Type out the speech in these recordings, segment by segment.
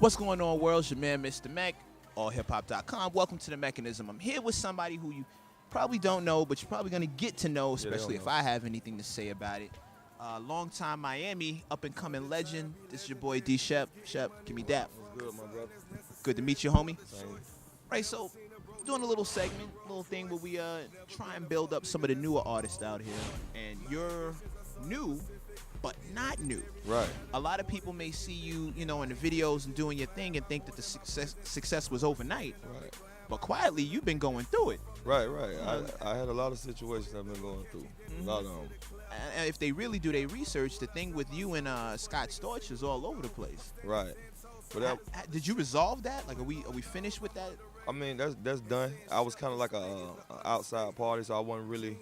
What's going on, world? It's your man, Mr. Mac, AllHipHop.com. Welcome to The Mechanism. I'm here with somebody who you probably don't know, but you're probably going to get to know, especially if I have anything to say about it. Long-time Miami, up-and-coming legend. This is your boy, D-Shep. Shep, give me that. What's good, my brother? Good to meet you, homie. Same. Right, so doing a little segment, little thing where we try and build up some of the newer artists out here. And you're new, but not new. Right. A lot of people may see you, in the videos and doing your thing and think that the success was overnight. Right. But quietly, you've been going through it. Right. I had a lot of situations I've been going through. A lot of them. And if they really do their research, the thing with you and Scott Storch is all over the place. Right. But did you resolve that? Like, are we finished with that? I mean, that's done. I was kind of like a outside party, so I wasn't really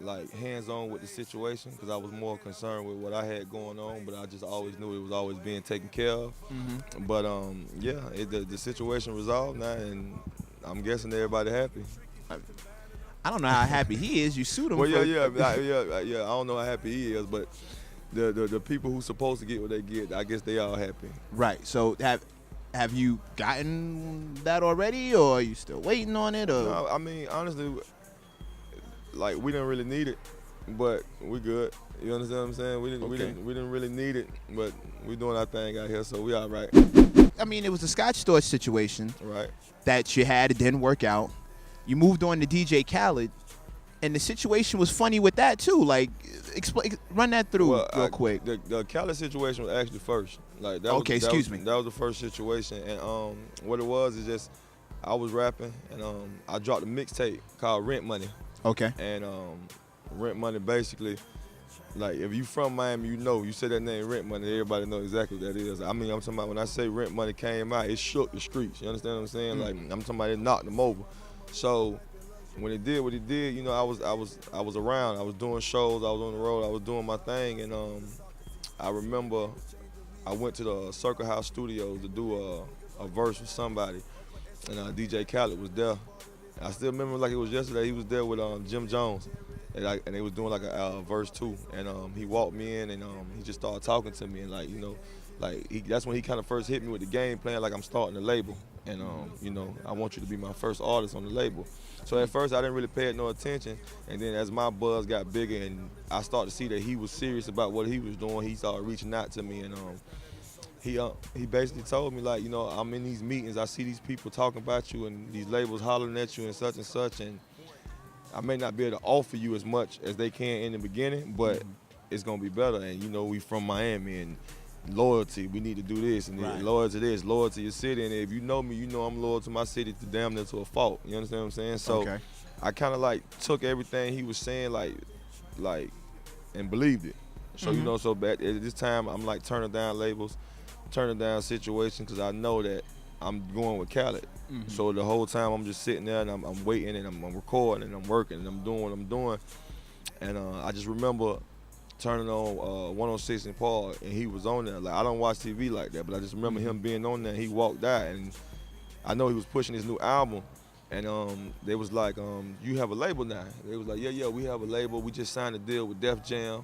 like hands-on with the situation because I was more concerned with what I had going on, but I just always knew it was always being taken care of. Mm-hmm. But the situation resolved now, and I'm guessing everybody happy. I don't know how happy he is. You sued him. Well, yeah. I don't know how happy he is, but the people who supposed to get what they get, I guess they all happy. Right. So have you gotten that already, or are you still waiting on it? Or? No, I mean, honestly, like we didn't really need it, but we good. You understand what I'm saying? We didn't really need it, but we doing our thing out here, so we all right. I mean, it was a Scott Storch situation, right? That you had. It didn't work out. You moved on to DJ Khaled, and the situation was funny with that too. Like, run that through real quick. The Khaled situation was actually first. Like that. Okay, excuse me. That was the first situation, and what it was is just I was rapping, and I dropped a mixtape called Rent Money. Okay. And Rent Money basically, like if you from Miami, you say that name Rent Money, everybody know exactly what that is. I mean, I'm talking about when I say Rent Money came out, it shook the streets. You understand what I'm saying? Mm-hmm. Like I'm talking about it knocked them over. So when it did what it did, I was around. I was doing shows. I was on the road. I was doing my thing, and I remember I went to the Circle House Studios to do a verse with somebody, and DJ Khaled was there. I still remember like it was yesterday. He was there with Jim Jones, and they was doing like a verse too. And he walked me in, and he just started talking to me, and that's when he kind of first hit me with the game plan. Like I'm starting a label, and I want you to be my first artist on the label. So at first I didn't really pay it no attention, and then as my buzz got bigger and I started to see that he was serious about what he was doing, he started reaching out to me, and he basically told me, like, I'm in these meetings, I see these people talking about you and these labels hollering at you and such, and I may not be able to offer you as much as they can in the beginning, but it's gonna be better. And we from Miami, and loyalty, we need to do this, and right. Loyal to this, loyal to your city, and if you know me, I'm loyal to my city to damn near to a fault. You understand what I'm saying? So okay. I kind of like took everything he was saying like and believed it. So so at this time I'm like turning down labels, turning down situations because I know that I'm going with Khaled. Mm-hmm. So the whole time I'm just sitting there and I'm waiting and I'm recording and I'm working and I'm doing what I'm doing. And I just remember turning on 106 in Paul, and he was on there. Like, I don't watch TV like that, but I just remember him being on there. He walked out, and I know he was pushing his new album. And they was like, you have a label now. They was like, yeah, we have a label. We just signed a deal with Def Jam.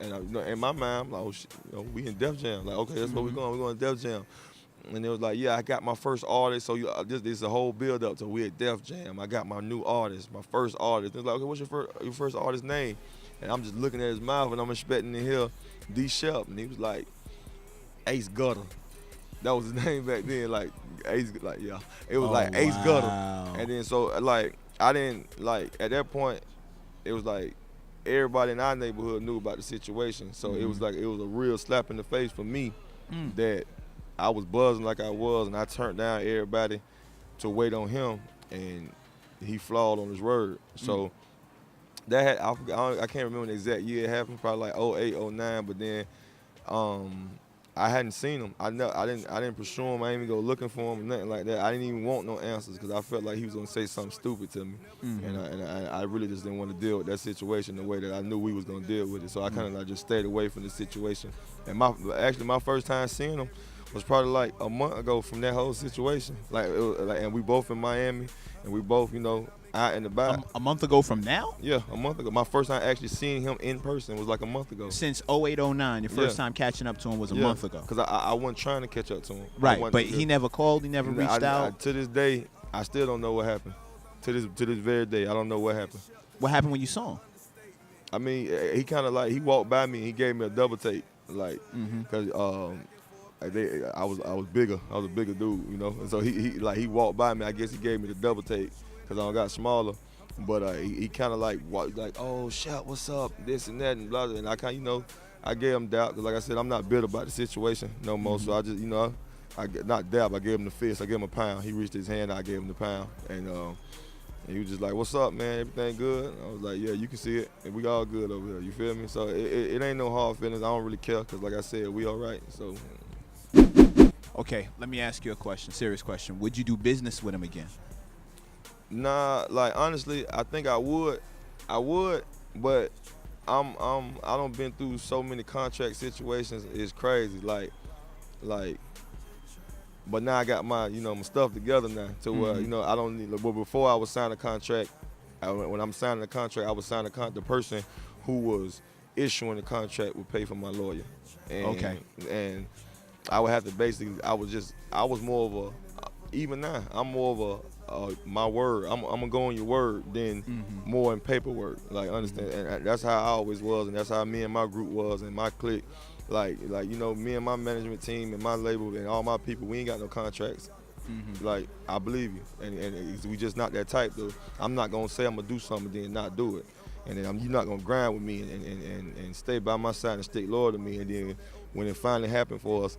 And in my mind, I'm like, oh shit, we in Def Jam. Like, okay, that's where we're going. We're going to Def Jam. And they was like, yeah, I got my first artist. So this is a whole build up to we at Def Jam. I got my new artist, my first artist. They're like, okay, what's your first artist name? And I'm just looking at his mouth, and I'm expecting to hear D-Shep, and he was like, Ace Gutter. That was his name back then, like Ace, like yeah. It was like Ace Gutter. And then so like I didn't like at that point, it was like everybody in our neighborhood knew about the situation. So it was like it was a real slap in the face for me that I was buzzing like I was, and I turned down everybody to wait on him, and he flawed on his word. So that I can't remember the exact year it happened, probably like 08, 09, but then I hadn't seen him. I didn't pursue him. I didn't even go looking for him, nothing like that. I didn't even want no answers because I felt like he was gonna say something stupid to me, and I really just didn't want to deal with that situation the way that I knew we was gonna deal with it. So I kind of like just stayed away from the situation. And my first time seeing him was probably like a month ago from that whole situation. And we both in Miami, and we both out and about. A month ago from now? Yeah, a month ago. My first time actually seeing him in person was like a month ago. Since 08, 09, your first time catching up to him was a month ago. Because I wasn't trying to catch up to him. Right, but he never called, he never reached out? To this day, I still don't know what happened. To this very day, I don't know what happened. What happened when you saw him? I mean, he kind of like, he walked by me and he gave me a double take. Like, because I was bigger. I was a bigger dude, you know. And so he walked by me. I guess he gave me the double take because I got smaller. But he kind of like walked like, oh, Shep, what's up? This and that and blah, blah. And I kind of, you know, I gave him doubt because, like I said, I'm not bitter about the situation no more. So I just, you know, not dab. I gave him the fist. I gave him a pound. He reached his hand. I gave him the pound. And he was just like, what's up, man? Everything good? I was like, yeah, you can see it. And we all good over here. You feel me? So it ain't no hard feelings. I don't really care because, like I said, we all right. So. Okay, let me ask you a question, serious question. Would you do business with him again? Nah, like honestly, I think I would, but I done been through so many contract situations. It's crazy, like, but now I got my, you know, my stuff together now to where, you know, I don't need. But before I was signing a contract, when I'm signing a contract, I was signing the person who was issuing the contract would pay for my lawyer. And, and I would have to basically, I was more of a, even now, I'm more of my word. I'm gonna go on your word than more in paperwork. Like, understand? And that's how I always was, and that's how me and my group was, and my clique. Like you know, me and my management team and my label and all my people, we ain't got no contracts. Like, I believe you, and we just not that type though. I'm not gonna say I'm gonna do something and then not do it, and then you're not gonna grind with me and stay by my side and stick loyal to me, and then when it finally happened for us,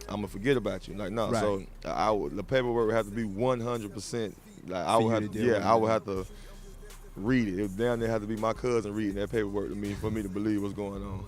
I'm gonna forget about you. Like, no. Right. So the paperwork would have to be 100%. Like, I would have to read it. It would down there have to be my cousin reading that paperwork to me for me to believe what's going on.